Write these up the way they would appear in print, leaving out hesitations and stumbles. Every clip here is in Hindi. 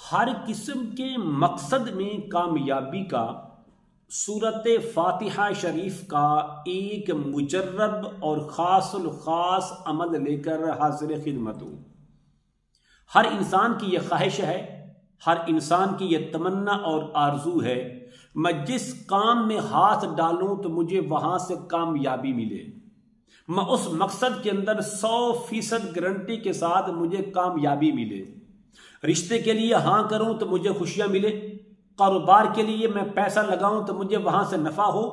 हर किस्म के मकसद में कामयाबी का सूरत फातिहा शरीफ का एक मुजर्रब और ख़ास अमल लेकर हाज़िर खिदमत हूँ। हर इंसान की यह ख्वाहिश है, हर इंसान की यह तमन्ना और आरजू है, मैं जिस काम में हाथ डालूं तो मुझे वहां से कामयाबी मिले। मैं उस मकसद के अंदर 100% गारंटी के साथ मुझे कामयाबी मिले। रिश्ते के लिए हाँ करूं तो मुझे खुशियां मिले, कारोबार के लिए मैं पैसा लगाऊं तो मुझे वहां से नफा हो।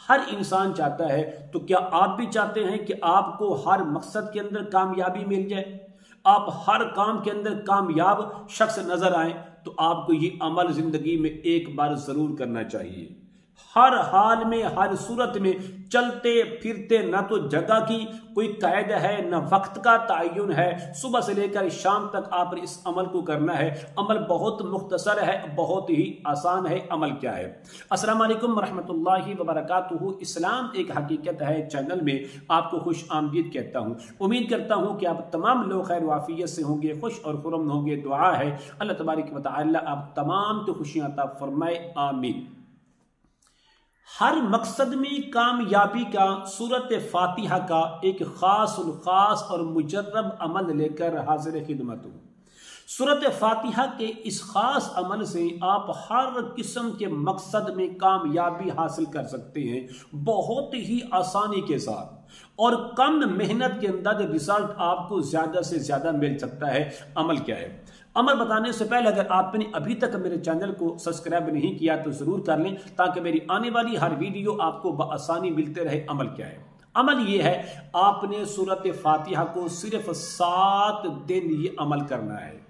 हर इंसान चाहता है। तो क्या आप भी चाहते हैं कि आपको हर मकसद के अंदर कामयाबी मिल जाए, आप हर काम के अंदर कामयाब शख्स नजर आए? तो आपको ये अमल जिंदगी में एक बार जरूर करना चाहिए। हर हाल में, हर सूरत में चलते फिरते न तो जगह की कोई कायदा है, न वक्त का तयन है। सुबह से लेकर शाम तक आप इस अमल को करना है। अमल बहुत मुख्तसर है, बहुत ही आसान है। अमल क्या है? अस्सलाम वालेकुम रहमतुल्लाहि व बरकातुहू। इस्लाम एक हकीकत है चैनल में आपको खुश आमदीद कहता हूँ। उम्मीद करता हूँ कि आप तमाम लोग खैर वाफियत से होंगे, खुश और खुरम होंगे। दुआ है अल्लाह तबारक व तआला आप तमाम तो खुशियां अता फरमाए, आमीन। हर मकसद में कामयाबी का सूरत फातिहा का एक खास और मुजर्रब अमल लेकर हाजिर खिदमत हूँ। सूरत फातिहा के इस खास अमल से आप हर किस्म के मकसद में कामयाबी हासिल कर सकते हैं, बहुत ही आसानी के साथ और कम मेहनत के अंदर रिजल्ट आपको ज्यादा से ज्यादा मिल सकता है। अमल क्या है? अमल बताने से पहले अगर आपने अभी तक मेरे चैनल को सब्सक्राइब नहीं किया तो जरूर कर लें, ताकि मेरी आने वाली हर वीडियो आपको बआसानी मिलते रहे। अमल क्या है? अमल ये है, आपने सूरत फातिहा को सिर्फ 7 दिन ये अमल करना है।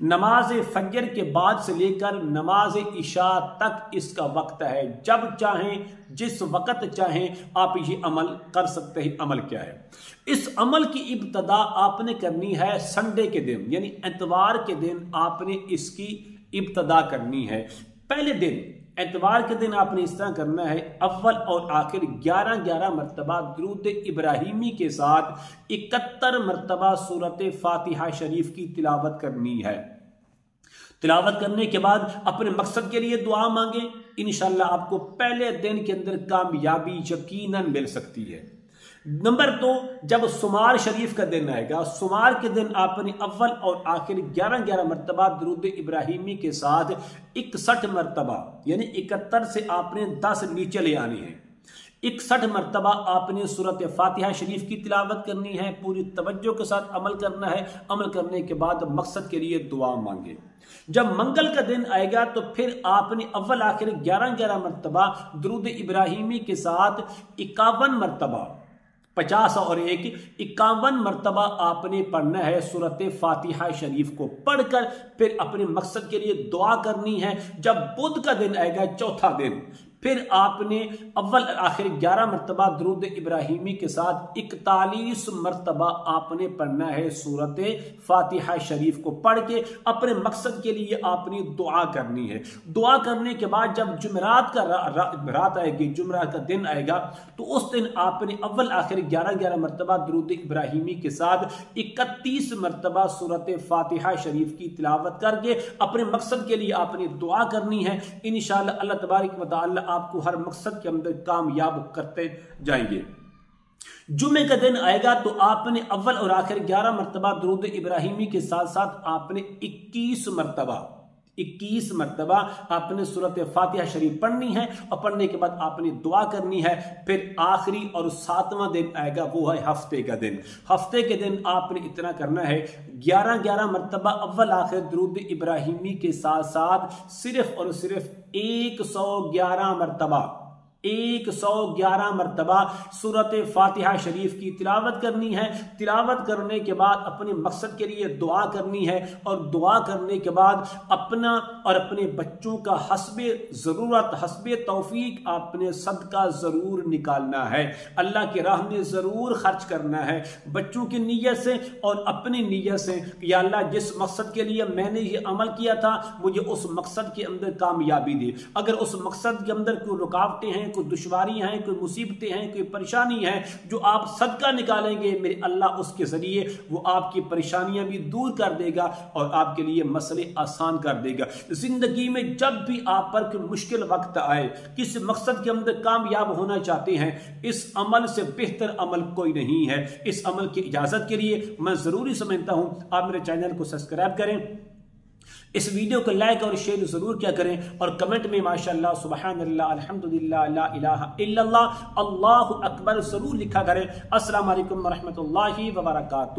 नमाज फजर के बाद से लेकर नमाज इशा तक इसका वक्त है। जब चाहें, जिस वक्त चाहें आप ये अमल कर सकते हैं। अमल क्या है? इस अमल की इब्तदा आपने करनी है संडे के दिन, यानी एतवार के दिन आपने इसकी इब्तदा करनी है। पहले दिन एतवार के दिन आपने इस तरह करना है, अव्वल और आखिर 11 मरतबा दुरूद इब्राहिमी के साथ 71 मरतबा सूरत फातिहा शरीफ की तिलावत करनी है। तिलावत करने के बाद अपने मकसद के लिए दुआ मांगे, इंशाल्लाह आपको पहले दिन के अंदर कामयाबी यकीनन मिल सकती है। नंबर 2, जब सुमार शरीफ का दिन आएगा, सुमार के दिन आपने अव्वल और आखिर 11 मरतबा दुरूद इब्राहिमी के साथ 61 मरतबा, यानी 71 से आपने 10 नीचे ले आने हैं। 61 मरतबा आपने सूरत फातिहा शरीफ की तिलावत करनी है। पूरी तवज्जो के साथ अमल करना है। अमल करने के बाद मकसद के लिए दुआ मांगे। जब मंगल का दिन आएगा तो फिर आपने अव्वल आखिर 11 मरतबा दुरूद इब्राहिमी के साथ 51 मरतबा, 50 और 1 51 मरतबा आपने पढ़ना है। सूरत फातिहा शरीफ को पढ़कर फिर अपने मकसद के लिए दुआ करनी है। जब बुध का दिन आएगा, चौथा दिन, फिर आपने अव्वल आखिर 11 मरतबा दुरूद इब्राहिमी के साथ 41 मरतबा आपने पढ़ना है। सूरत फातिहा शरीफ को पढ़ के अपने मकसद के लिए आपने दुआ करनी है। दुआ करने के बाद जब जुमेरात का रात आएगी, जुमेरात का दिन आएगा, तो उस दिन आपने अव्वल आखिर 11 मरतबा दुरूद इब्राहिमी के साथ 31 मरतबा सूरत फातिहा शरीफ की तिलावत करके अपने मकसद के लिए आपने दुआ करनी है। इंशाअल्लाह अल्लाह तबारक व तआला आपको हर मकसद के अंदर कामयाब करते जाएंगे। जुमे का दिन आएगा तो आपने अव्वल और आखिर 11 मरतबा दुरूद इब्राहिमी के साथ साथ आपने 21 मरतबा आपने सूरत फातिहा शरीफ पढ़नी है और पढ़ने के बाद आपने दुआ करनी है। फिर आखिरी और 7वां दिन आएगा, वो है हफ्ते का दिन। हफ्ते के दिन आपने इतना करना है, 11 मरतबा अव्वल आखिर दुरूद इब्राहिमी के साथ साथ सिर्फ और सिर्फ 111 मरतबा सूरत फातिहा शरीफ की तिलावत करनी है। तिलावत करने के बाद अपने मकसद के लिए दुआ करनी है और दुआ करने के बाद अपना और अपने बच्चों का हस्बे ज़रूरत, हस्बे तौफीक आपने सदका ज़रूर निकालना है। अल्लाह की राह में ज़रूर खर्च करना है, बच्चों की नीयत से और अपनी नीयत से। या अल्लाह, जिस मकसद के लिए मैंने ये अमल किया था, मुझे उस मकसद के अंदर कामयाबी दे। अगर उस मकसद के अंदर कोई रुकावटें हैं कोई दुश्वारियां हैं, कोई मुसीबतें हैं, कोई परेशानी है, जो आप सदका निकालेंगे मेरे अल्लाह उसके जरिए वो आपकी परेशानियां भी दूर कर देगा और आपके लिए मसले आसान कर देगा। जिंदगी में जब भी आप पर कोई मुश्किल वक्त आए, किस मकसद के अंदर कामयाब होना चाहते हैं, इस अमल से बेहतर अमल कोई नहीं है। इस अमल की इजाजत के लिए मैं जरूरी समझता हूं आप मेरे चैनल को सब्सक्राइब करें, इस वीडियो को लाइक और शेयर जरूर क्या करें और कमेंट में माशाअल्लाह सुबहानल्लाह अल्हम्दुलिल्लाह ला इलाहा इल्लल्लाह अल्लाहु अकबर जरूर लिखा करें। अस्सलाम वालेकुम व रहमतुल्लाहि व बरकातुहू।